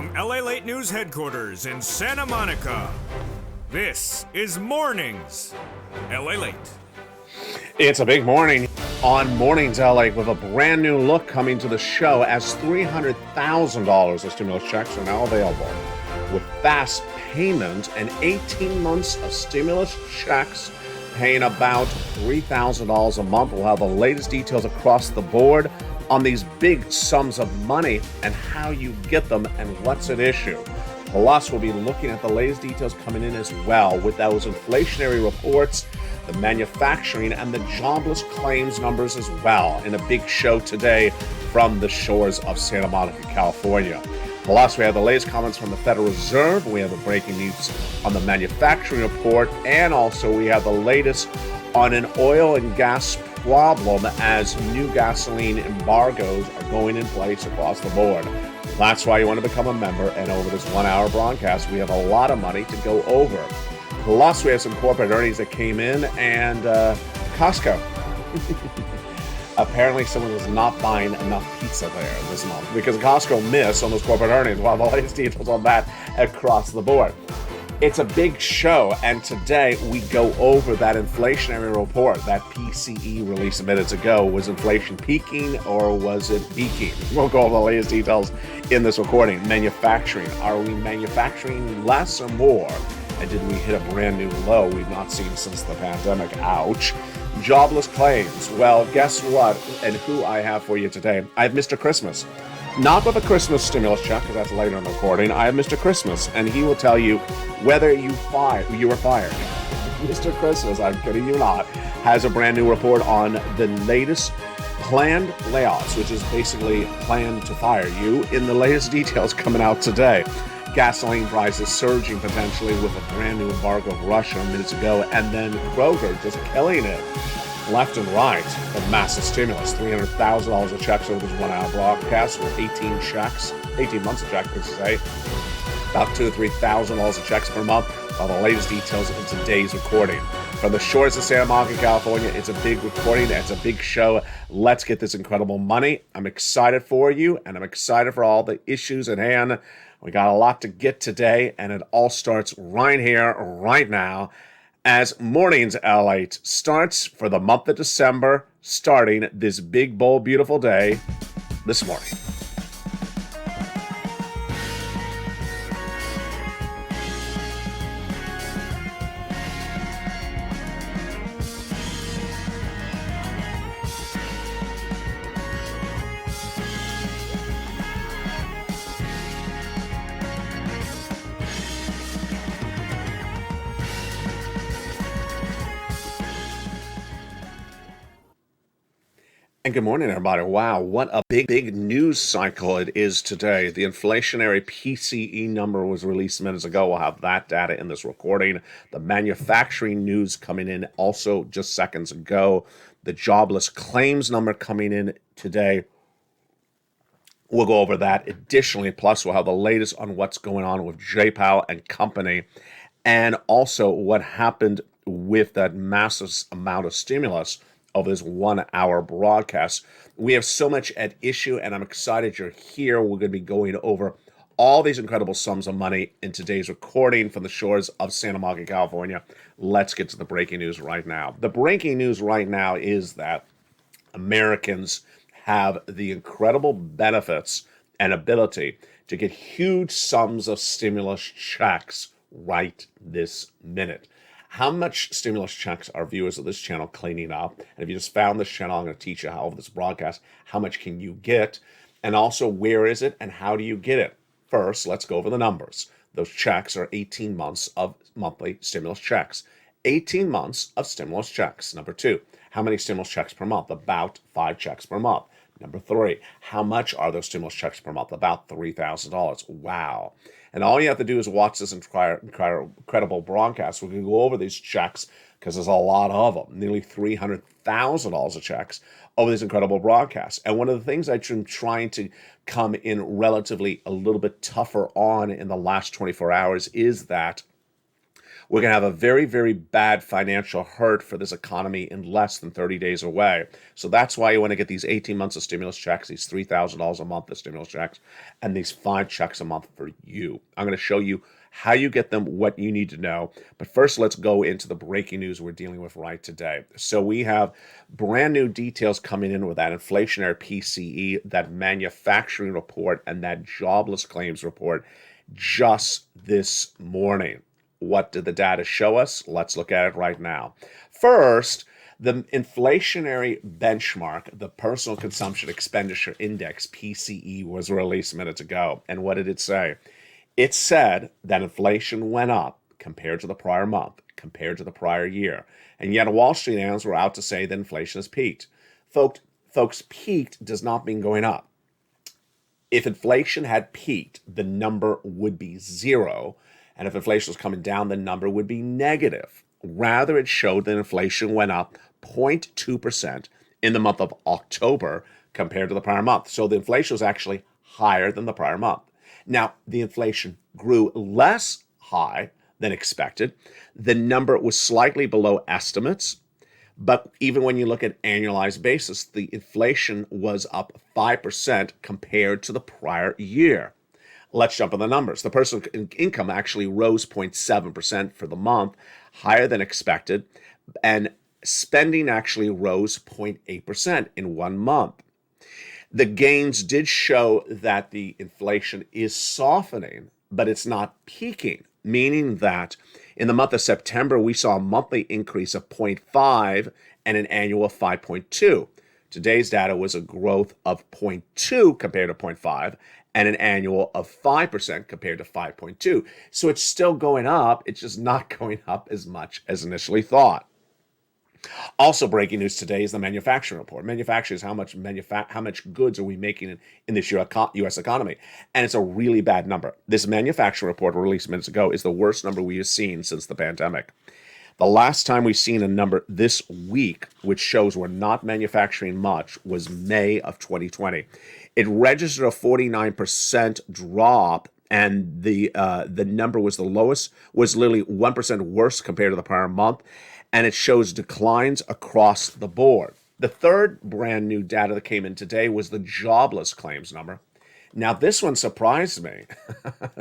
From LA Late News headquarters in Santa Monica, this is Mornings LA Late. It's a big morning on Mornings LA with a brand new look coming to the show as $300,000 of stimulus checks are now available. With fast payment and 18 months of stimulus checks paying about $3,000 a month. We'll have the latest details across the board on these big sums of money and how you get them and what's at issue. Plus, we'll be looking at the latest details coming in as well with those inflationary reports, the manufacturing, and the jobless claims numbers as well in a big show today from the shores of Santa Monica, California. Plus, we have the latest comments from the Federal Reserve. We have the breaking news on the manufacturing report, and also we have the latest on an oil and gas problem as new gasoline embargoes are going in place across the board. That's why you want to become a member, and over this 1 hour broadcast, we have a lot of money to go over. Plus, we have some corporate earnings that came in, and Costco. Apparently, someone was not buying enough pizza there this month because Costco missed on those corporate earnings. Well, the latest details on that across the board. It's a big show, and today we go over that inflationary report, that PCE released minutes ago. Was inflation peaking or was it peaking? We'll go over the latest details in this recording. Manufacturing. Are we manufacturing less or more? And did we hit a brand new low we've not seen since the pandemic? Ouch. Jobless claims. Well, guess what? And who I have for you today? I have Mr. Christmas. Not with a Christmas stimulus check, because that's later in the recording. I have Mr. Christmas, and he will tell you whether you were fired. Mr. Christmas, I'm kidding you not, has a brand new report on the latest planned layoffs, which is basically planned to fire you, in the latest details coming out today. Gasoline prices surging potentially with a brand new embargo of Russia minutes ago, and then Kroger just killing it left and right. A massive stimulus, $300,000 of checks over this 1 hour broadcast with 18 months of checks, I should say. About $2,000 to $3,000 of checks per month. All the latest details in today's recording. From the shores of Santa Monica, California, it's a big recording. It's a big show. Let's get this incredible money. I'm excited for you, and I'm excited for all the issues at hand. We got a lot to get today, and it all starts right here, right now, as Mornings LA starts for the month of December, starting this big, bold, beautiful day this morning. And good morning, everybody. Wow, what a big news cycle it is today. The inflationary PCE number was released minutes ago. We'll have that data in this recording. The manufacturing news coming in also just seconds ago. The jobless claims number coming in today. We'll go over that. Additionally, plus we'll have the latest on what's going on with J-Powell and company, and also what happened with that massive amount of stimulus of this 1 hour broadcast. We have so much at issue, and I'm excited you're here. We're going to be going over all these incredible sums of money in today's recording from the shores of Santa Monica, California. Let's get to the breaking news right now. The breaking news right now is that Americans have the incredible benefits and ability to get huge sums of stimulus checks right this minute. How much stimulus checks are viewers of this channel cleaning up? And if you just found this channel, I'm going to teach you how over this broadcast, how much can you get? And also, where is it and how do you get it? First, let's go over the numbers. Those checks are 18 months of monthly stimulus checks. 18 months of stimulus checks. Number two, how many stimulus checks per month? About 5 checks per month. Number three, how much are those stimulus checks per month? About $3,000. Wow. And all you have to do is watch this incredible broadcast. We're going to go over these checks because there's a lot of them, nearly $300,000 of checks over this incredible broadcast. And one of the things I've been trying to come in relatively a little bit tougher on in the last 24 hours is that We're going to have a very, very bad financial hurt for this economy in less than 30 days away. So that's why you want to get these 18 months of stimulus checks, these $3,000 a month of stimulus checks, and these 5 checks a month for you. I'm going to show you how you get them, what you need to know. But first, let's go into the breaking news we're dealing with right today. So we have brand new details coming in with that inflationary PCE, that manufacturing report, and that jobless claims report just this morning. What did the data show us? Let's look at it right now. First, the inflationary benchmark, the personal consumption expenditure index, PCE, was released minutes ago. And what did it say? It said that inflation went up compared to the prior month, compared to the prior year. And yet Wall Street analysts were out to say that inflation has peaked. Folks, peaked does not mean going up. If inflation had peaked, the number would be 0. And if inflation was coming down, the number would be negative. Rather, it showed that inflation went up 0.2% in the month of October compared to the prior month. So the inflation was actually higher than the prior month. Now, the inflation grew less high than expected. The number was slightly below estimates. But even when you look at annualized basis, the inflation was up 5% compared to the prior year. Let's jump on the numbers. The personal income actually rose 0.7% for the month, higher than expected, and spending actually rose 0.8% in 1 month. The gains did show that the inflation is softening, but it's not peaking, meaning that in the month of September, we saw a monthly increase of 0.5 and an annual of 5.2. Today's data was a growth of 0.2 compared to 0.5 and an annual of 5% compared to 5.2. So it's still going up. It's just not going up as much as initially thought. Also breaking news today is the manufacturing report. Manufacturing is how much goods are we making in this U.S. economy. And it's a really bad number. This manufacturing report released minutes ago is the worst number we have seen since the pandemic. The last time we've seen a number this week, which shows we're not manufacturing much, was May of 2020. It registered a 49% drop, and the number was the lowest, was literally 1% worse compared to the prior month, and it shows declines across the board. The third brand new data that came in today was the jobless claims number. Now, this one surprised me.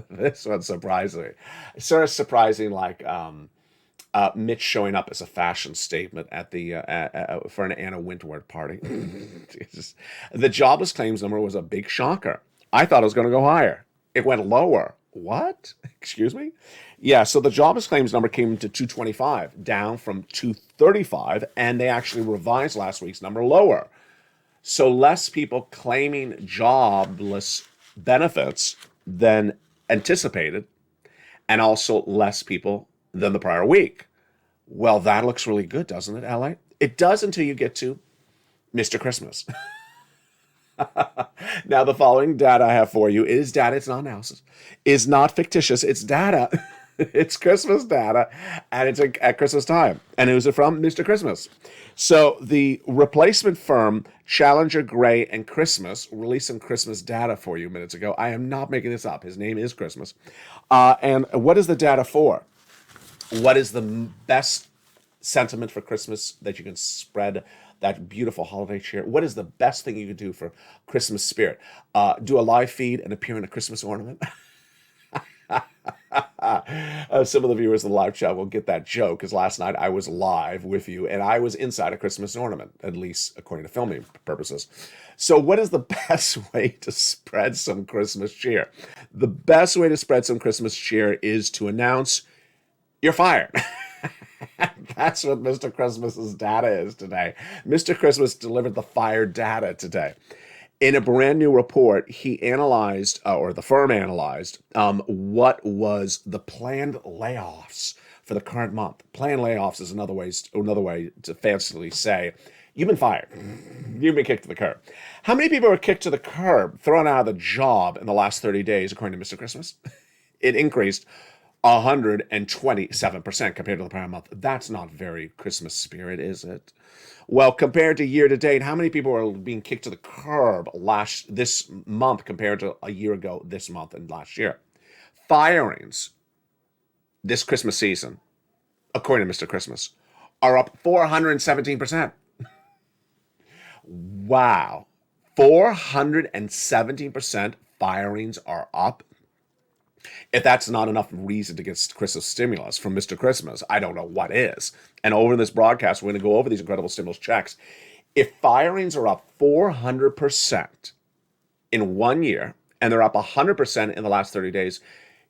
This one surprised me. It's sort of surprising, like Mitch showing up as a fashion statement at the for an Anna Wintour party. The jobless claims number was a big shocker. I thought it was going to go higher. It went lower. What? Excuse me? Yeah, so the jobless claims number came to 225, down from 235, and they actually revised last week's number lower. So less people claiming jobless benefits than anticipated, and also less people than the prior week. Well, that looks really good, doesn't it, LA? It does until you get to Mr. Christmas. Now, the following data I have for you is data. It's not analysis. It's not fictitious. It's data. It's Christmas data, and it's at Christmas time. And it was from Mr. Christmas. So the replacement firm Challenger Gray and Christmas released some Christmas data for you minutes ago. I am not making this up. His name is Christmas. And what is the data for? What is the best sentiment for Christmas that you can spread that beautiful holiday cheer? What is the best thing you can do for Christmas spirit? Do a live feed and appear in a Christmas ornament? Some of the viewers of the live chat will get that joke, because last night I was live with you and I was inside a Christmas ornament, at least according to filming purposes. So what is the best way to spread some Christmas cheer? The best way to spread some Christmas cheer is to announce you're fired. That's what Mr. Christmas's data is today. Mr. Christmas delivered the fired data today. In a brand new report, he analyzed, or the firm analyzed, what was the planned layoffs for the current month. Planned layoffs is another way to fancily say, you've been fired. You've been kicked to the curb. How many people were kicked to the curb, thrown out of the job in the last 30 days, according to Mr. Christmas? It increased 127% compared to the prior month. That's not very Christmas spirit, is it? Well, compared to year to date, how many people are being kicked to the curb this month compared to a year ago, this month, and last year? Firings this Christmas season according to Mr. Christmas, are up 417%. Wow. 417% firings are up. If that's not enough reason to get Christmas stimulus from Mr. Christmas, I don't know what is. And over this broadcast, we're going to go over these incredible stimulus checks. If firings are up 400% in 1 year, and they're up 100% in the last 30 days,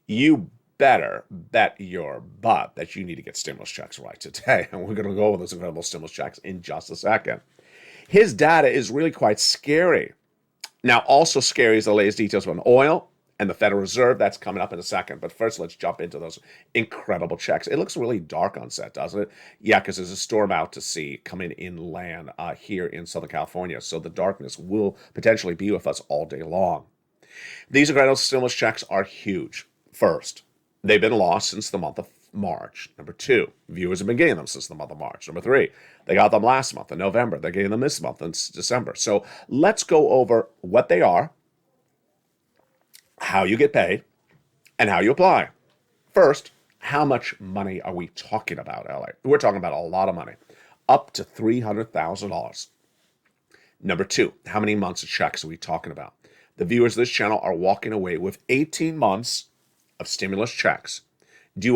you better bet your butt that you need to get stimulus checks right today. And we're going to go over those incredible stimulus checks in just a second. His data is really quite scary. Now, also scary is the latest details on oil and the Federal Reserve. That's coming up in a second. But first, let's jump into those incredible checks. It looks really dark on set, doesn't it? Yeah, because there's a storm out to sea coming inland here in Southern California. So the darkness will potentially be with us all day long. These incredible stimulus checks are huge. First, they've been lost since the month of March. Number two, viewers have been getting them since the month of March. Number three, they got them last month in November. They're getting them this month in December. So let's go over what they are, how you get paid, and how you apply. First, how much money are we talking about, LA? We're talking about a lot of money, up to $300,000. Number two, how many months of checks are we talking about? The viewers of this channel are walking away with 18 months of stimulus checks. Do you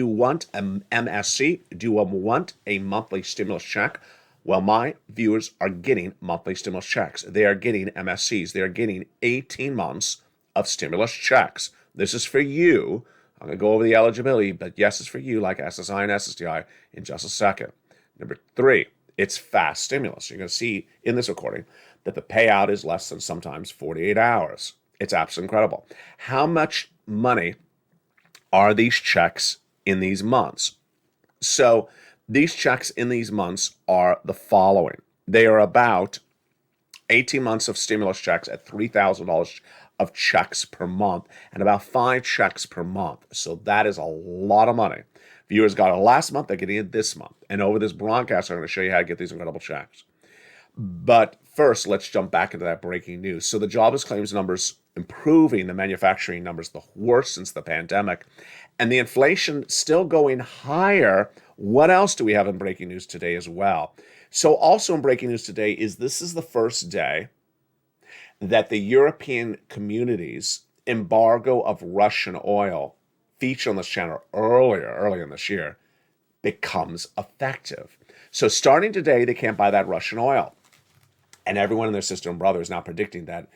want an MSC? Do you want a monthly stimulus check? Well, my viewers are getting monthly stimulus checks. They are getting MSCs. They are getting 18 months of stimulus checks. This is for you. I'm going to go over the eligibility, but yes, it's for you, like SSI and SSDI, in just a second. Number three, it's fast stimulus. You're going to see in this recording that the payout is less than sometimes 48 hours. It's absolutely incredible. How much money are these checks in these months? So these checks in these months are the following. They are about 18 months of stimulus checks at $3,000 of checks per month and about 5 checks per month. So that is a lot of money. Viewers got it last month, they're getting it this month. And over this broadcast, I'm going to show you how to get these incredible checks. But first, let's jump back into that breaking news. So the jobless claims numbers improving, the manufacturing numbers the worst since the pandemic, and the inflation still going higher. What else do we have in breaking news today as well? So also in breaking news today is this is the first day that the European community's embargo of Russian oil, featured on this channel earlier in this year, becomes effective. So starting today, they can't buy that Russian oil. And everyone and their sister and brother is now predicting that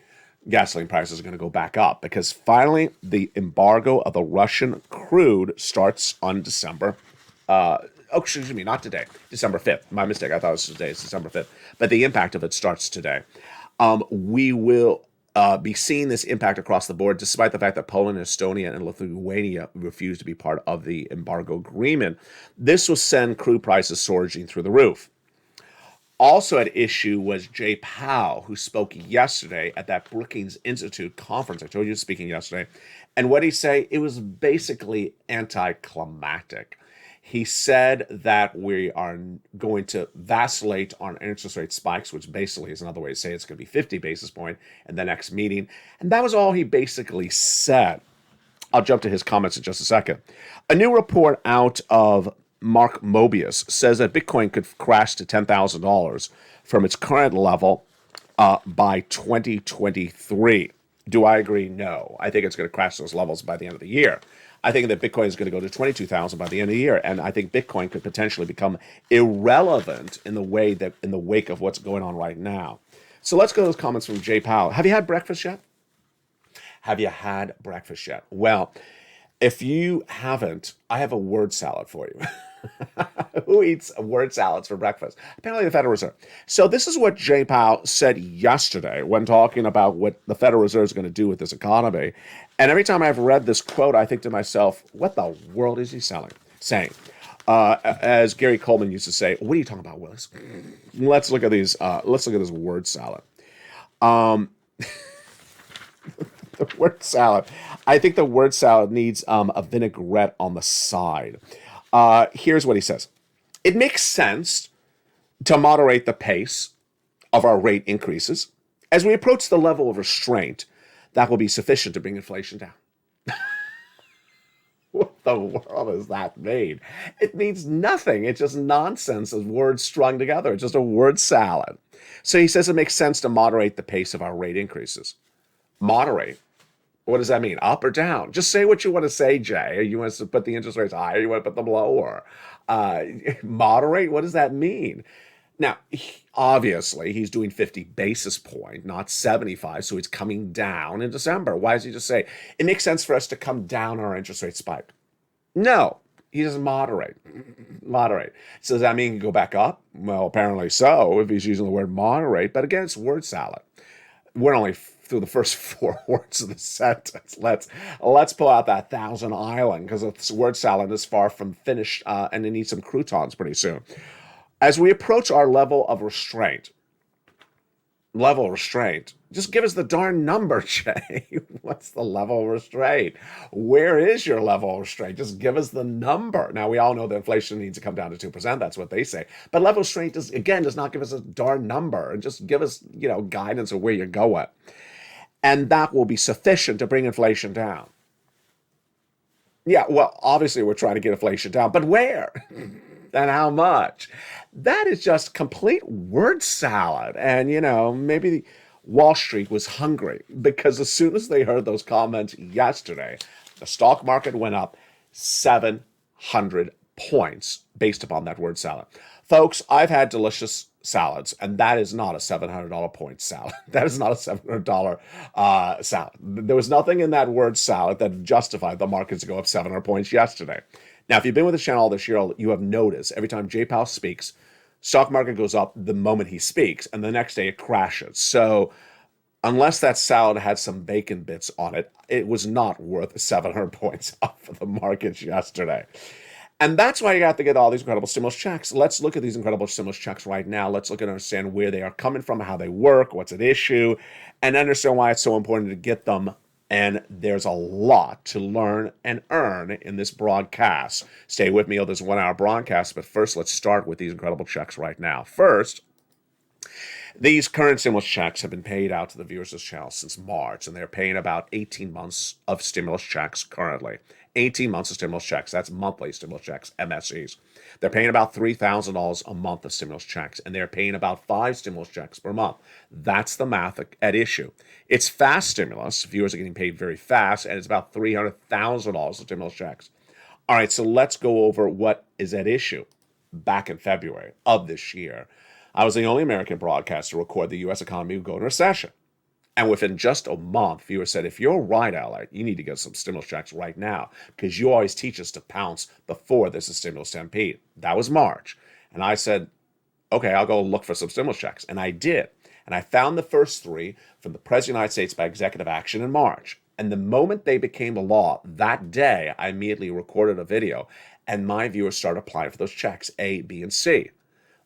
gasoline prices are going to go back up because finally the embargo of the Russian crude starts on December. Excuse me, not today, December 5th. My mistake. I thought it was today. It's December 5th. But the impact of it starts today. We will be seeing this impact across the board, despite the fact that Poland, Estonia, and Lithuania refused to be part of the embargo agreement. This will send crude prices surging through the roof. Also at issue was Jay Powell, who spoke yesterday at that Brookings Institute conference. I told you he was speaking yesterday. And what did he say? It was basically anticlimactic. He said that we are going to vacillate on interest rate spikes, which basically is another way to say it's going to be 50 basis point in the next meeting. And that was all he basically said. I'll jump to his comments in just a second. A new report out of Mark Mobius says that Bitcoin could crash to $10,000 from its current level by 2023. Do I agree? No. I think it's going to crash those levels by the end of the year. I think that Bitcoin is going to go to 22,000 by the end of the year, and I think Bitcoin could potentially become irrelevant in the wake of what's going on right now. So let's go to those comments from Jay Powell. Have you had breakfast yet? Have you had breakfast yet? Well, if you haven't, I have a word salad for you. Who eats word salads for breakfast? Apparently the Federal Reserve. So this is what Jay Powell said yesterday when talking about what the Federal Reserve is going to do with this economy. And every time I've read this quote, I think to myself, what the world is he saying? As Gary Coleman used to say, what are you talking about, Willis? Let's look at these. Let's look at this word salad. The word salad. I think the word salad needs a vinaigrette on the side. Here's what he says. It makes sense to moderate the pace of our rate increases as we approach the level of restraint that will be sufficient to bring inflation down. What the world does that mean? It means nothing. It's just nonsense of words strung together. It's just a word salad. So he says it makes sense to moderate the pace of our rate increases. Moderate. What does that mean? Up or down? Just say what you want to say, Jay. You want to put the interest rates higher? You want to put them lower? Uh, Moderate? What does that mean? Now, obviously, he's doing 50 basis point, not 75, so it's coming down in December. Why does he just say, it makes sense for us to come down on our interest rate spike? No, he doesn't moderate. Moderate. So does that mean you go back up? Well, apparently so, if he's using the word moderate. But again, it's word salad. We're only through the first four words of the sentence. Let's pull out that Thousand Island because the word salad is far from finished, and it needs some croutons pretty soon. As we approach our level of restraint, just give us the darn number, Jay. What's the level of restraint? Where is your level of restraint? Just give us the number. Now, we all know that inflation needs to come down to 2%. That's what they say. But level of restraint, does not give us a darn number. And just give us, guidance of where you're going. And that will be sufficient to bring inflation down. Yeah, well, obviously we're trying to get inflation down, but where? And how much? That is just complete word salad. And, maybe Wall Street was hungry because as soon as they heard those comments yesterday, the stock market went up 700 points based upon that word salad. Folks, I've had delicious salads, and that is not a $700 point salad. That is not a $700 salad. There was nothing in that word salad that justified the markets to go up 700 points yesterday. Now, if you've been with the channel all this year, you have noticed every time Jay Powell speaks, stock market goes up the moment he speaks, and the next day it crashes. So unless that salad had some bacon bits on it, it was not worth 700 points off of the markets yesterday. And that's why you have to get all these incredible stimulus checks. Let's look at these incredible stimulus checks right now. Let's look and understand where they are coming from, how they work, what's at issue, and understand why it's so important to get them. And there's a lot to learn and earn in this broadcast. Stay with me on this 1 hour broadcast, but first let's start with these incredible checks right now. First, these current stimulus checks have been paid out to the viewers of this channel since March, and they're paying about 18 months of stimulus checks currently. 18 months of stimulus checks. That's monthly stimulus checks, MSCs. They're paying about $3,000 a month of stimulus checks, and they're paying about 5 stimulus checks per month. That's the math at issue. It's fast stimulus. Viewers are getting paid very fast, and it's about $300,000 of stimulus checks. All right, so let's go over what is at issue. Back in February of this year, I was the only American broadcaster to record the U.S. economy would go into recession. And within just a month, viewers said, if you're right, Alex, you need to get some stimulus checks right now because you always teach us to pounce before there's a stimulus stampede. That was March. And I said, okay, I'll go look for some stimulus checks. And I did. And I found the first 3 from the President of the United States by executive action in March. And the moment they became the law, that day, I immediately recorded a video. And my viewers started applying for those checks, A, B, and C.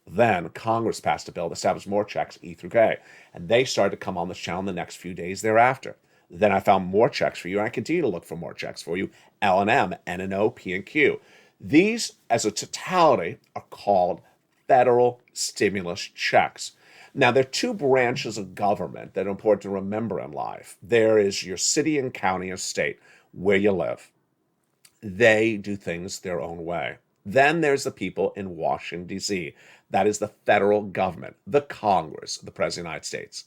Then Congress passed a bill to establish more checks, E through K, and they started to come on this channel in the next few days thereafter. Then I found more checks for you, and I continue to look for more checks for you, L and M, N and O, P and Q. These, as a totality, are called federal stimulus checks. Now, there are 2 branches of government that are important to remember in life. There is your city and county or state, where you live. They do things their own way. Then there's the people in Washington, D.C. That is the federal government, the Congress, the President of the United States.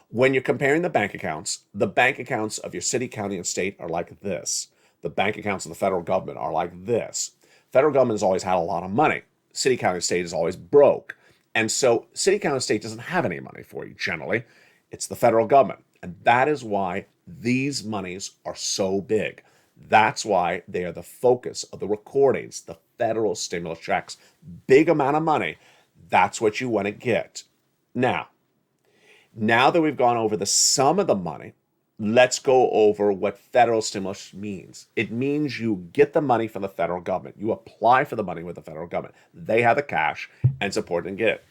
When you're comparing the bank accounts of your city, county, and state are like this. The bank accounts of the federal government are like this. Federal government has always had a lot of money. City, county, and state is always broke. And so city, county, and state doesn't have any money for you, generally. It's the federal government. And that is why these monies are so big. That's why they are the focus of the recordings, the federal stimulus checks. Big amount of money. That's what you want to get. Now that we've gone over the sum of the money, let's go over what federal stimulus means. It means you get the money from the federal government. You apply for the money with the federal government. They have the cash, and it's important to get it.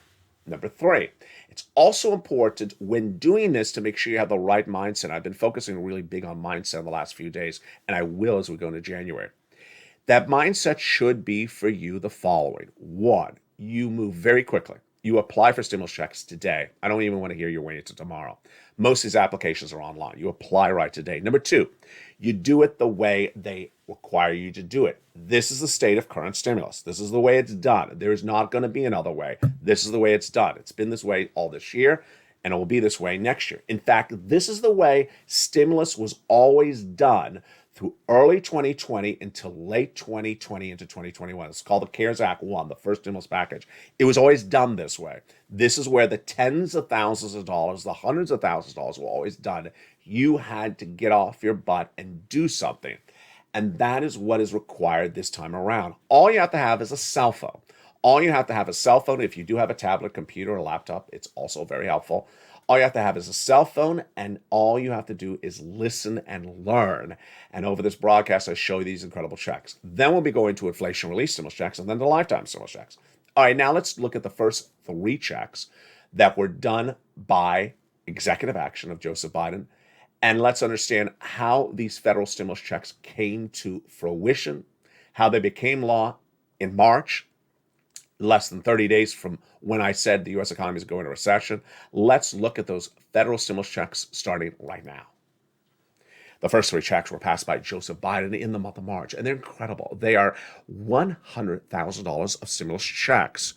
Number 3, it's also important when doing this to make sure you have the right mindset. I've been focusing really big on mindset in the last few days, and I will as we go into January. That mindset should be for you the following. 1, you move very quickly. You apply for stimulus checks today. I don't even want to hear you're waiting until tomorrow. Most of these applications are online. You apply right today. Number two, you do it the way they require you to do it. This is the state of current stimulus. This is the way it's done. There is not going to be another way. This is the way it's done. It's been this way all this year, and it will be this way next year. In fact, this is the way stimulus was always done through early 2020 until late 2020 into 2021. It's called the CARES Act 1, the first stimulus package. It was always done this way. This is where the tens of thousands of dollars, the hundreds of thousands of dollars were always done. You had to get off your butt and do something. And that is what is required this time around. All you have to have is a cell phone. All you have to have is a cell phone. If you do have a tablet, computer, or laptop, it's also very helpful. All you have to have is a cell phone, and all you have to do is listen and learn. And over this broadcast, I show you these incredible checks. Then we'll be going to inflation relief stimulus checks and then the lifetime stimulus checks. All right, now let's look at the first three checks that were done by executive action of Joseph Biden. And let's understand how these federal stimulus checks came to fruition, how they became law in March, less than 30 days from when I said the U.S. economy is going into recession. Let's look at those federal stimulus checks starting right now. The first three checks were passed by Joseph Biden in the month of March, and they're incredible. They are $100,000 of stimulus checks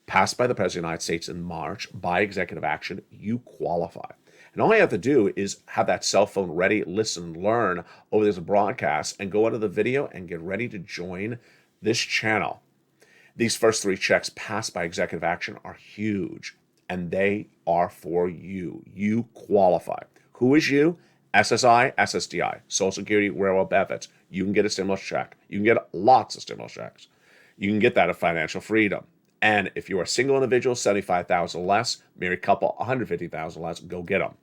passed by the President of the United States in March by executive action. You qualify. And all you have to do is have that cell phone ready, listen, learn over this broadcast, and go into the video and get ready to join this channel. These first three checks passed by executive action are huge, and they are for you. You qualify. Who is you? SSI, SSDI, Social Security, Railroad Benefits. You can get a stimulus check. You can get lots of stimulus checks. You can get that at Financial Freedom. And if you're a single individual, $75,000 less, married couple, $150,000 less, go get them.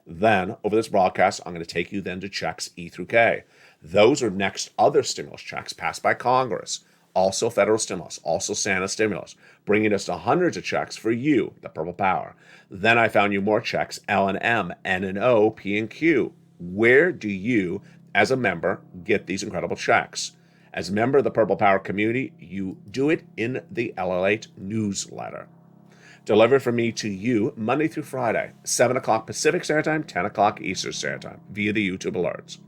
Then, over this broadcast, I'm going to take you then to checks E through K. Those are next other stimulus checks passed by Congress. Also federal stimulus, also Santa stimulus, bringing us to hundreds of checks for you, the Purple Power. Then I found you more checks, L and M, N and O, P and Q. Where do you, as a member, get these incredible checks? As a member of the Purple Power community, you do it in the LLH newsletter. Delivered from me to you Monday through Friday, 7 o'clock Pacific Standard Time, 10 o'clock Eastern Standard Time, via the YouTube alerts.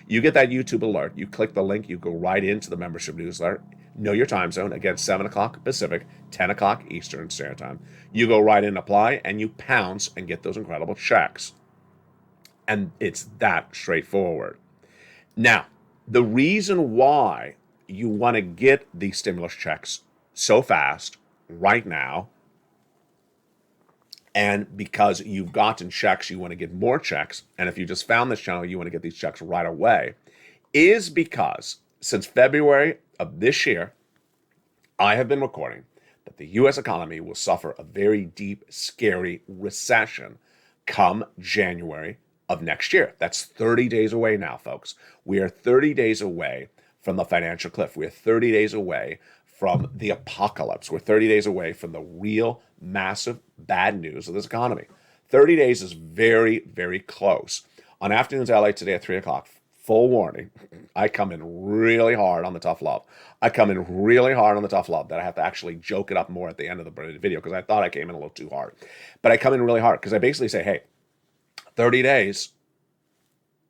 You get that YouTube alert, you click the link, you go right into the membership newsletter. Know your time zone, again, 7 o'clock Pacific, 10 o'clock Eastern Standard Time. You go right in, apply, and you pounce and get those incredible checks. And it's that straightforward. Now, the reason why you want to get these stimulus checks so fast right now, and because you've gotten checks, you want to get more checks, and if you just found this channel, you want to get these checks right away, is because since February of this year, I have been recording that the U.S. economy will suffer a very deep, scary recession come January of next year. That's 30 days away now, folks. We are 30 days away from the financial cliff. We're 30 days away from the apocalypse. We're 30 days away from the real, massive, bad news of this economy. 30 days is very, very close. On Afternoons LA today at 3 o'clock, full warning, I come in really hard on the tough love. I come in really hard on the tough love that I have to actually joke it up more at the end of the video because I thought I came in a little too hard. But I come in really hard because I basically say, hey, 30 days,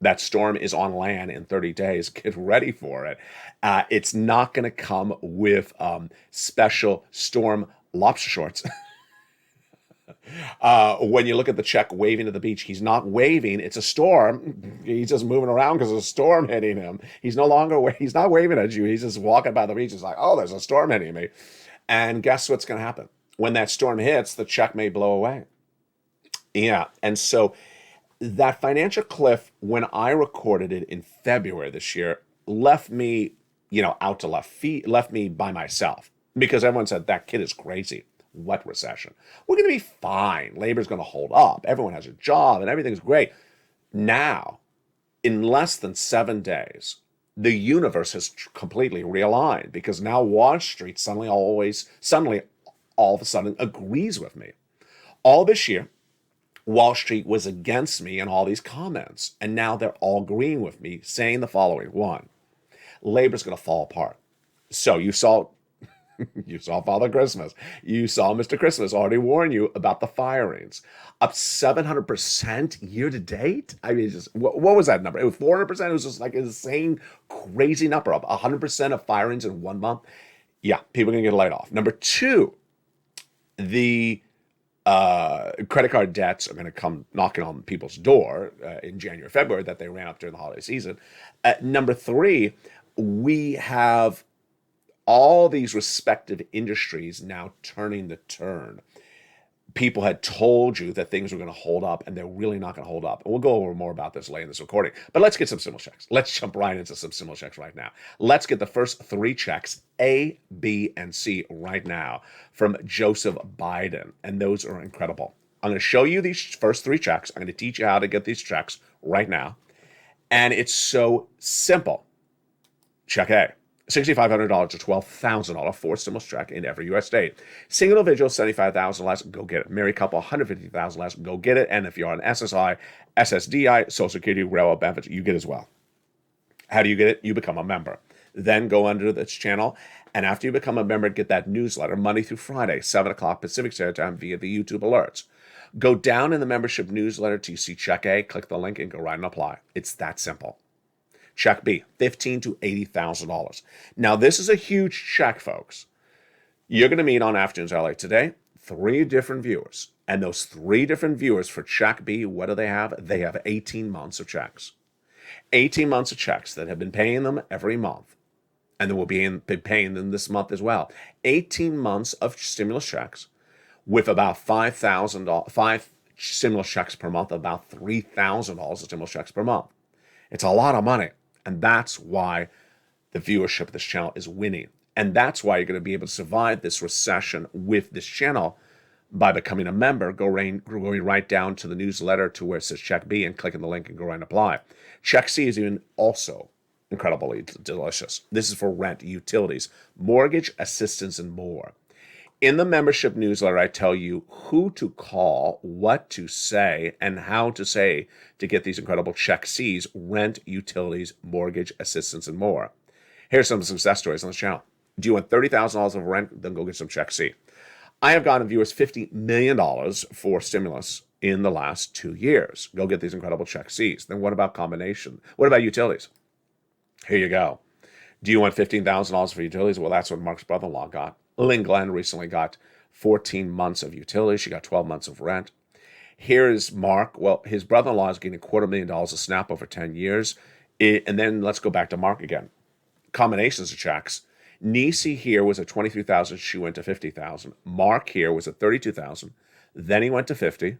that storm is on land in 30 days. Get ready for it. It's not going to come with special storm lobster shorts. When you look at the check waving to the beach, he's not waving. It's a storm. He's just moving around because there's a storm hitting him. He's not waving at you. He's just walking by the beach. He's like, oh, there's a storm hitting me. And guess what's going to happen? When that storm hits, the check may blow away. Yeah. And so that financial cliff, when I recorded it in February this year, left me, out to left me by myself because everyone said that kid is crazy. What recession? We're going to be fine. Labor's going to hold up. Everyone has a job and everything's great. Now, in less than 7 days, the universe has completely realigned because now Wall Street suddenly all of a sudden agrees with me. All this year, Wall Street was against me in all these comments, and now they're all agreeing with me, saying the following. One, labor's going to fall apart. So you saw You saw Father Christmas. You saw Mr. Christmas already warn you about the firings. Up 700% year to date. I mean, just what was that number? It was 400%. It was just like an insane, crazy number. Up 100% of firings in 1 month. Yeah, people are going to get laid off. Number two, the credit card debts are going to come knocking on people's door in January, February that they ran up during the holiday season. Number three, we have all these respective industries now turning the turn. People had told you that things were going to hold up, and they're really not going to hold up. And we'll go over more about this later in this recording. But let's get some stimulus checks. Let's jump right into some stimulus checks right now. Let's get the first three checks, A, B, and C, right now from Joseph Biden. And those are incredible. I'm going to show you these first three checks. I'm going to teach you how to get these checks right now. And it's so simple. Check A. $6,500 to $12,000 for stimulus check in every U.S. state. Single individual, $75,000 less, go get it. Married couple, $150,000 less, go get it. And if you're on SSI, SSDI, Social Security, railroad benefits, you get as well. How do you get it? You become a member. Then go under this channel, and after you become a member, get that newsletter Monday through Friday, 7 o'clock Pacific Standard Time via the YouTube alerts. Go down in the membership newsletter till you see Check A, click the link, and go right and apply. It's that simple. Check B, $15,000 to $80,000. Now, this is a huge check, folks. You're going to meet on Afternoons LA today, 3 different viewers. And those 3 different viewers for Check B, what do they have? They have 18 months of checks. 18 months of checks that have been paying them every month. And then we'll be paying them this month as well. 18 months of stimulus checks with about $5,000, 5 stimulus checks per month, about $3,000 of stimulus checks per month. It's a lot of money. And that's why the viewership of this channel is winning. And that's why you're going to be able to survive this recession with this channel by becoming a member, going right down to the newsletter to where it says Check B and clicking the link and go right and apply. Check C is even also incredibly delicious. This is for rent, utilities, mortgage assistance, and more. In the membership newsletter, I tell you who to call, what to say, and how to say to get these incredible Check C's, rent, utilities, mortgage assistance, and more. Here's some success stories on this channel. Do you want $30,000 of rent? Then go get some Check C. I have gotten viewers $50 million for stimulus in the last 2 years. Go get these incredible Check C's. Then what about combination? What about utilities? Here you go. Do you want $15,000 for utilities? Well, that's what Mark's brother-in-law got. Lynn Glenn recently got 14 months of utilities. She got 12 months of rent. Here is Mark. Well, his brother-in-law is getting $250,000 of SNAP over 10 years. And then let's go back to Mark again. Combinations of checks. Nisi here was at $23,000. She went to $50,000. Mark here was at $32,000. Then he went to $50,000.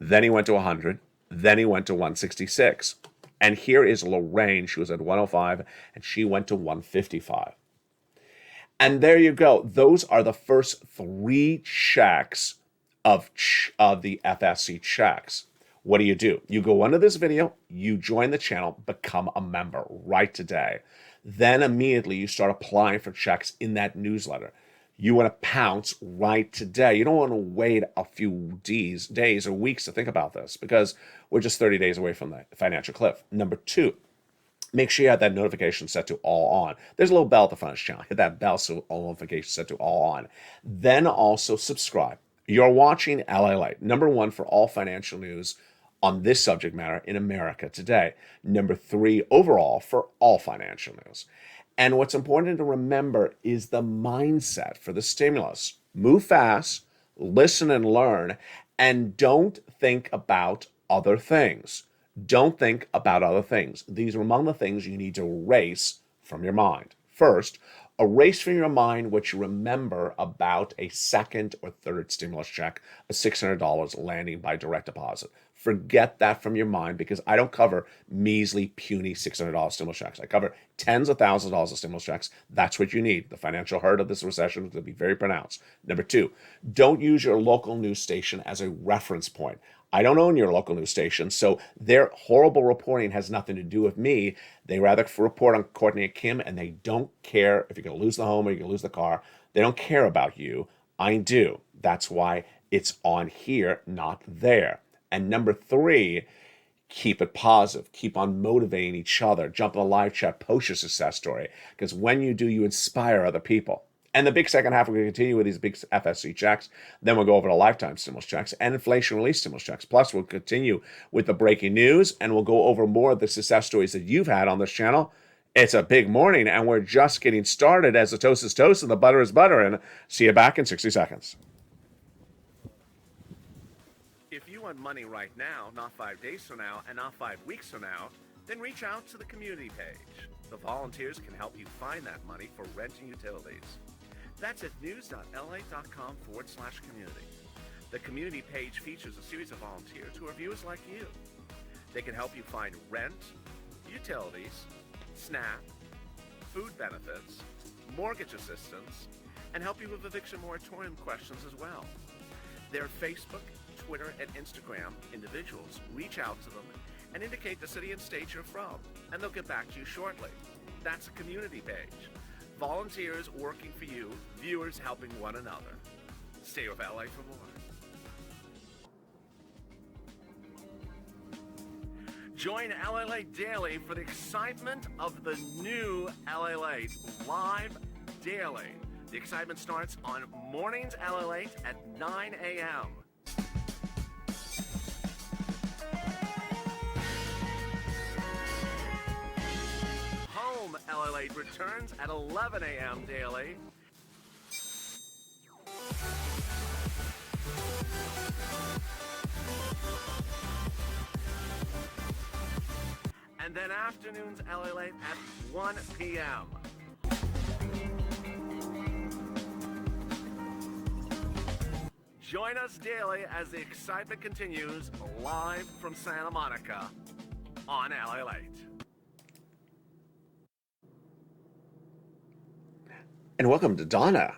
Then he went to $100,000. Then he went to $166,000. And here is Lorraine. She was at $105,000 and she went to $155,000. And there you go. Those are the first 3 checks of the FSC checks. What do? You go under this video, you join the channel, become a member right today. Then immediately you start applying for checks in that newsletter. You want to pounce right today. You don't want to wait a few days or weeks to think about this because we're just 30 days away from the financial cliff. Number 2, make sure you have that notification set to all on. There's a little bell at the front of this channel. Hit that bell so all notifications set to all on. Then also subscribe. You're watching LA Light, number 1 for all financial news on this subject matter in America today. Number 3 overall for all financial news. And what's important to remember is the mindset for the stimulus. Move fast, listen and learn, and don't think about other things. Don't think about other things. These are among the things you need to erase from your mind. First, erase from your mind what you remember about a second or third stimulus check, a $600 landing by direct deposit. Forget that from your mind because I don't cover measly, puny $600 stimulus checks. I cover tens of thousands of dollars of stimulus checks. That's what you need. The financial hurt of this recession is going to be very pronounced. Number 2, don't use your local news station as a reference point. I don't own your local news station, so their horrible reporting has nothing to do with me. They rather report on Courtney and Kim, and they don't care if you're going to lose the home or you're going to lose the car. They don't care about you. I do. That's why it's on here, not there. And number 3, keep it positive. Keep on motivating each other. Jump in a live chat, post your success story. Because when you do, you inspire other people. And the big second half, we're going to continue with these big FSC checks. Then we'll go over to lifetime stimulus checks and inflation relief stimulus checks. Plus, we'll continue with the breaking news, and we'll go over more of the success stories that you've had on this channel. It's a big morning, and we're just getting started as the toast is toast and the butter is butter. And see you back in 60 seconds. If you want money right now, not 5 days from now, and not 5 weeks from now, then reach out to the community page. The volunteers can help you find that money for rent and utilities. That's at news.la.com/community. The community page features a series of volunteers who are viewers like you. They can help you find rent, utilities, SNAP, food benefits, mortgage assistance, and help you with eviction moratorium questions as well. Their Facebook, Twitter, and Instagram individuals reach out to them and indicate the city and state you're from, and they'll get back to you shortly. That's a community page. Volunteers working for you, viewers helping one another. Stay with LA for more. Join LA Late Daily for the excitement of the new LA Late live daily. The excitement starts on Mornings LA Late at 9 a.m. Home LA Late returns at 11 a.m. daily. And then afternoons LA Late at 1 p.m. Join us daily as the excitement continues live from Santa Monica on LA Late. And welcome to Donna,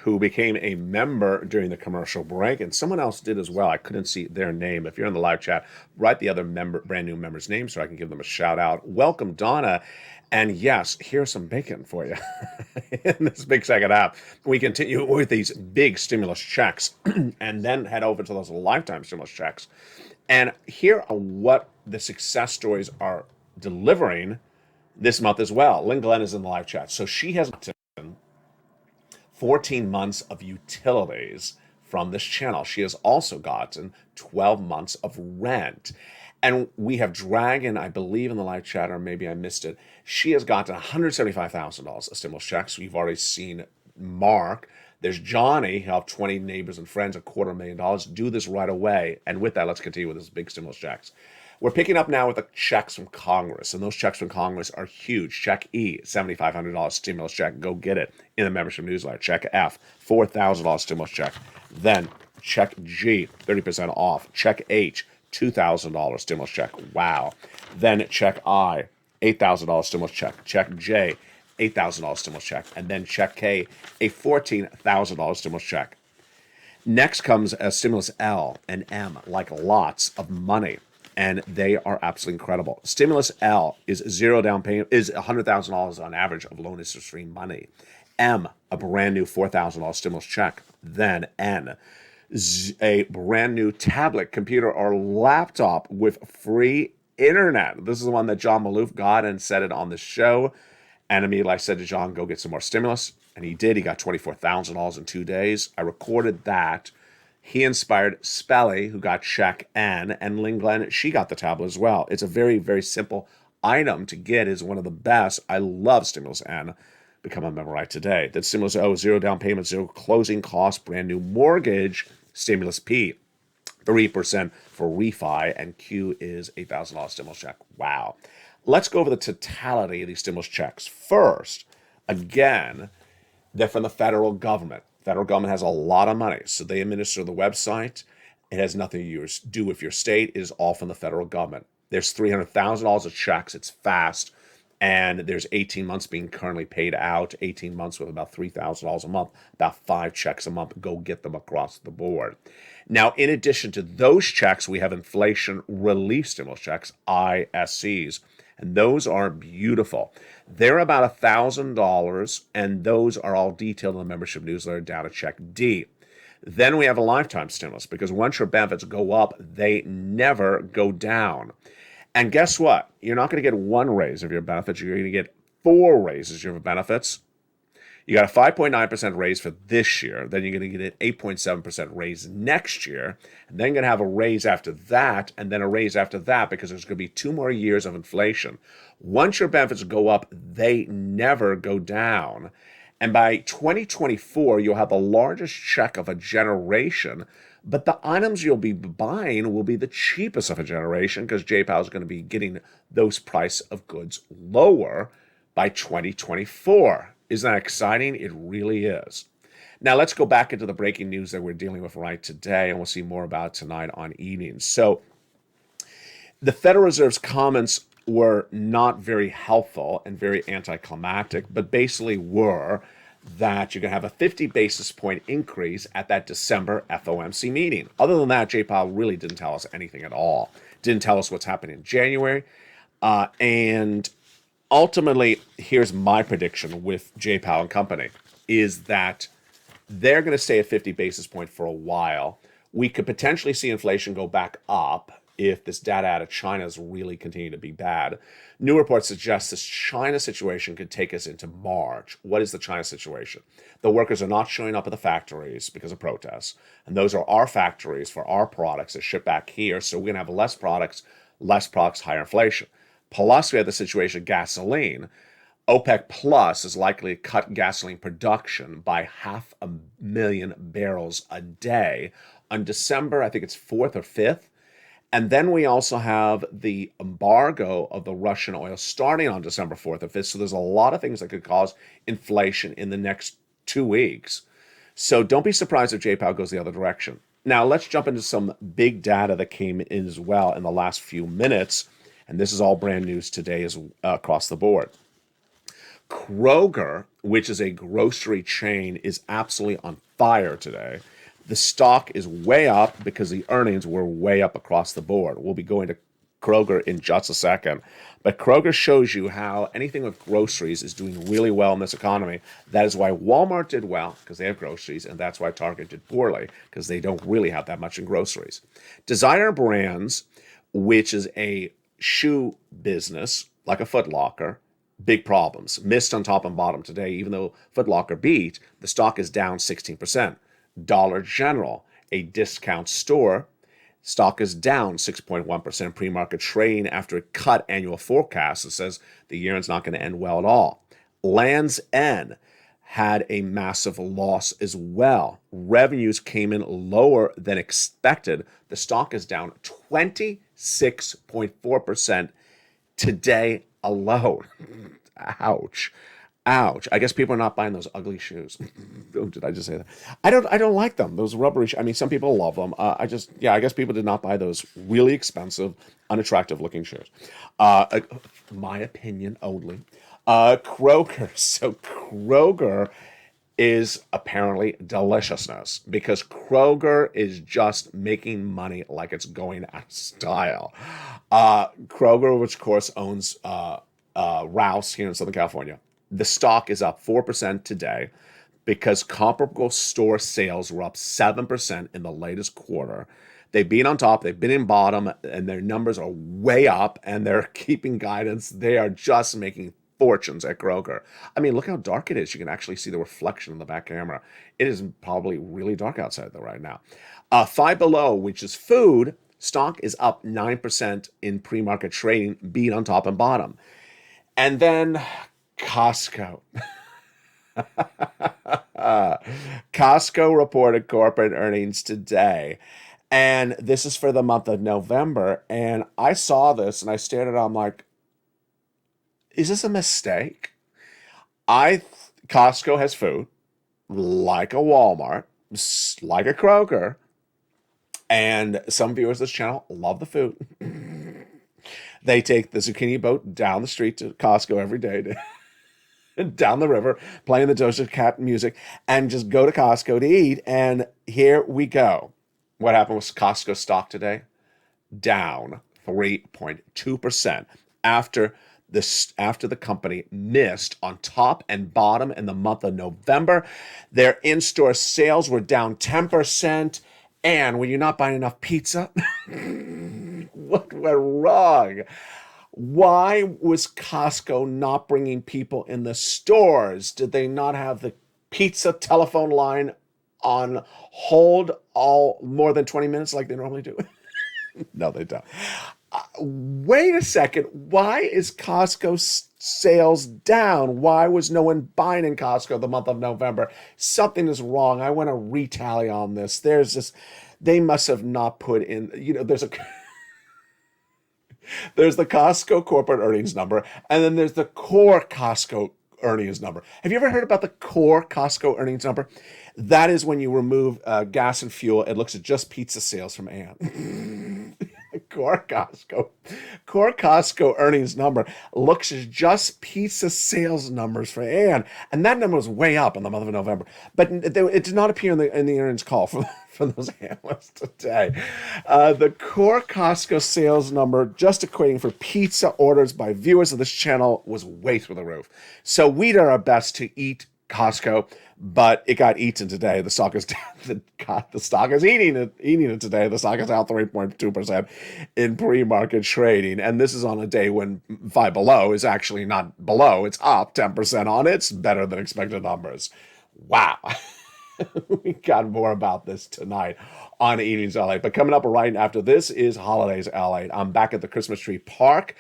who became a member during the commercial break, and someone else did as well. I couldn't see their name. If you're in the live chat, write the other brand new member's name so I can give them a shout out. Welcome, Donna. And yes, here's some bacon for you in this big second half. We continue with these big stimulus checks and then head over to those lifetime stimulus checks. And here are what the success stories are delivering this month as well. Lynn Glenn is in the live chat. So she has 14 months of utilities from this channel. She has also gotten 12 months of rent. And we have Dragon, I believe in the live chat, or maybe I missed it. She has gotten $175,000 of stimulus checks. We've already seen Mark. There's Johnny, who have 20 neighbors and friends, $250,000. Do this right away. And with that, let's continue with this big stimulus checks. We're picking up now with the checks from Congress, and those checks from Congress are huge. Check E, $7,500 stimulus check. Go get it in the membership newsletter. Check F, $4,000 stimulus check. Then check G, 30% off. Check H, $2,000 stimulus check. Wow. Then check I, $8,000 stimulus check. Check J, $8,000 stimulus check. And then check K, a $14,000 stimulus check. Next comes a stimulus L and M, like lots of money. And they are absolutely incredible. Stimulus L is zero down payment, is $100,000 on average of loan interest-free money. M, a brand new $4,000 stimulus check. Then N, a brand new tablet, computer, or laptop with free internet. This is the one that John Maloof got and said it on the show. And immediately I said to John, go get some more stimulus. And he did. He got $24,000 in 2 days. I recorded that. He inspired Spelly, who got check N, and Lynn Glenn, she got the tablet as well. It's a very, very simple item to get. Is one of the best. I love Stimulus N. Become a member right today. Then Stimulus O, zero down payment, zero closing cost, brand new mortgage. Stimulus P, 3% for refi, and Q is $8,000 stimulus check. Wow. Let's go over the totality of these stimulus checks. First, again, they're from the federal government. Federal government has a lot of money, so they administer the website. It has nothing to do with your state. It is all from the federal government. There's $300,000 of checks. It's fast. And there's 18 months being currently paid out, 18 months with about $3,000 a month, about 5 checks a month. Go get them across the board. Now, in addition to those checks, we have inflation relief stimulus checks, ISCs. And those are beautiful. They're about $1,000, and those are all detailed in the membership newsletter down at check D. Then we have a lifetime stimulus, because once your benefits go up, they never go down. And guess what? You're not going to get one raise of your benefits. You're going to get 4 raises of your benefits. You got a 5.9% raise for this year. Then you're going to get an 8.7% raise next year. And then you're going to have a raise after that, and then a raise after that, because there's going to be 2 more years of inflation. Once your benefits go up, they never go down. And by 2024, you'll have the largest check of a generation, but the items you'll be buying will be the cheapest of a generation, because J-POW is going to be getting those price of goods lower by 2024. Isn't that exciting? It really is. Now let's go back into the breaking news that we're dealing with right today, and we'll see more about tonight on evenings. So the Federal Reserve's comments were not very helpful and very anticlimactic, but basically were that you're going to have a 50 basis point increase at that December FOMC meeting. Other than that, Jay Powell really didn't tell us anything at all. Didn't tell us what's happening in January. And ultimately, here's my prediction with Jay Powell and company, is that they're going to stay at 50 basis point for a while. We could potentially see inflation go back up if this data out of China is really continuing to be bad. New reports suggest this China situation could take us into March. What is the China situation? The workers are not showing up at the factories because of protests. And those are our factories for our products that ship back here. So we're going to have less products, higher inflation. Plus, we have the situation of gasoline. OPEC Plus is likely to cut gasoline production by 500,000 barrels a day on December, I think it's 4th or 5th. And then we also have the embargo of the Russian oil starting on December 4th or 5th. So there's a lot of things that could cause inflation in the next 2 weeks. So don't be surprised if J-POW goes the other direction. Now, let's jump into some big data that came in as well in the last few minutes. And this is all brand news today across the board. Kroger, which is a grocery chain, is absolutely on fire today. The stock is way up because the earnings were way up across the board. We'll be going to Kroger in just a second. But Kroger shows you how anything with groceries is doing really well in this economy. That is why Walmart did well, because they have groceries, and that's why Target did poorly, because they don't really have that much in groceries. Designer Brands, which is a shoe business, like a Foot Locker, big problems. Missed on top and bottom today. Even though Foot Locker beat, the stock is down 16%. Dollar General, a discount store, stock is down 6.1% pre-market trading after it cut annual forecasts. It says the year is not going to end well at all. Land's End had a massive loss as well. Revenues came in lower than expected. The stock is down 26.4% today alone. Ouch. Ouch. I guess people are not buying those ugly shoes. Oh, did I just say that? I don't like them. Those rubbery shoes. I mean, some people love them. I guess people did not buy those really expensive, unattractive looking shoes. My opinion only. Kroger. So Kroger is apparently deliciousness, because Kroger is just making money like it's going out of style. Kroger, which of course owns Rouse here in Southern California. The stock is up 4% today because comparable store sales were up 7% in the latest quarter. They've been on top, they've been in bottom, and their numbers are way up, and they're keeping guidance. They are just making fortunes at Kroger. I mean, look how dark it is. You can actually see the reflection in the back camera. It is probably really dark outside though right now. Five Below, which is food, stock is up 9% in pre-market trading, beat on top and bottom. And then Costco. Costco reported corporate earnings today. And this is for the month of November. And I saw this and I stared at it. I'm like, is this a mistake? Costco has food like a Walmart, like a Kroger. And some viewers of this channel love the food. They take the zucchini boat down the street to Costco every day, down the river, playing the Doja Cat music, and just go to Costco to eat. And here we go. What happened with Costco stock today? Down 3.2% after the company missed on top and bottom in the month of November. Their in-store sales were down 10%. And when you're not buying enough pizza, what went wrong? Why was Costco not bringing people in the stores? Did they not have the pizza telephone line on hold all more than 20 minutes like they normally do? No, they don't. Wait a second. Why is Costco sales down? Why was no one buying in Costco the month of November? Something is wrong. I want to retally on this. They must have not put in, there's the Costco corporate earnings number, and then there's the core Costco earnings number. Have you ever heard about the core Costco earnings number? That is when you remove gas and fuel. It looks at just pizza sales from Ann. Core Costco earnings number looks at just pizza sales numbers for Ann, and that number was way up in the month of November. But it did not appear in the earnings call from those analysts today. The core Costco sales number, just equating for pizza orders by viewers of this channel, was way through the roof. So we did our best to eat Costco, but it got eaten today. The stock is down. The stock is eating it today. The stock is down 3.2% in pre-market trading, and this is on a day when Five Below is actually not below. It's up 10% on its better than expected numbers. Wow. We got more about this tonight on Evenings LA. But coming up right after this is Holidays LA. I'm back at the Christmas Tree Park.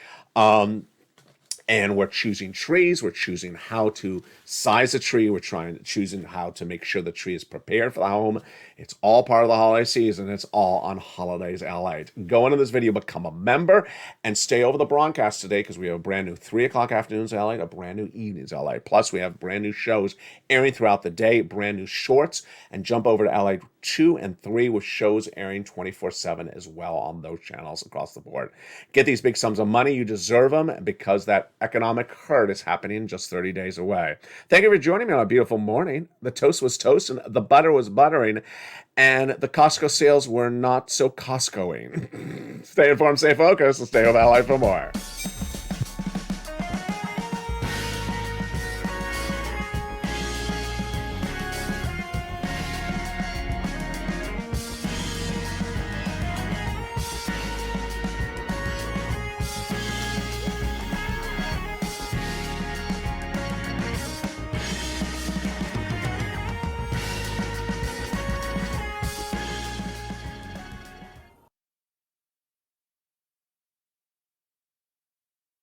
And we're choosing trees. We're choosing how to size a tree. We're choosing how to make sure the tree is prepared for the home. It's all part of the holiday season. It's all on Holidays LA. Go into this video, become a member, and stay over the broadcast today because we have a brand new 3 o'clock afternoons LA, a brand new evenings LA. Plus, we have brand new shows airing throughout the day, brand new shorts, and jump over to LA 2 and 3 with shows airing 24/7 as well on those channels across the board. Get these big sums of money. You deserve them because that economic hurt is happening just 30 days away. Thank you for joining me on a beautiful morning. The toast was toasting, the butter was buttering, and the Costco sales were not so Costcoing. Stay informed, stay focused, and stay with LA for more.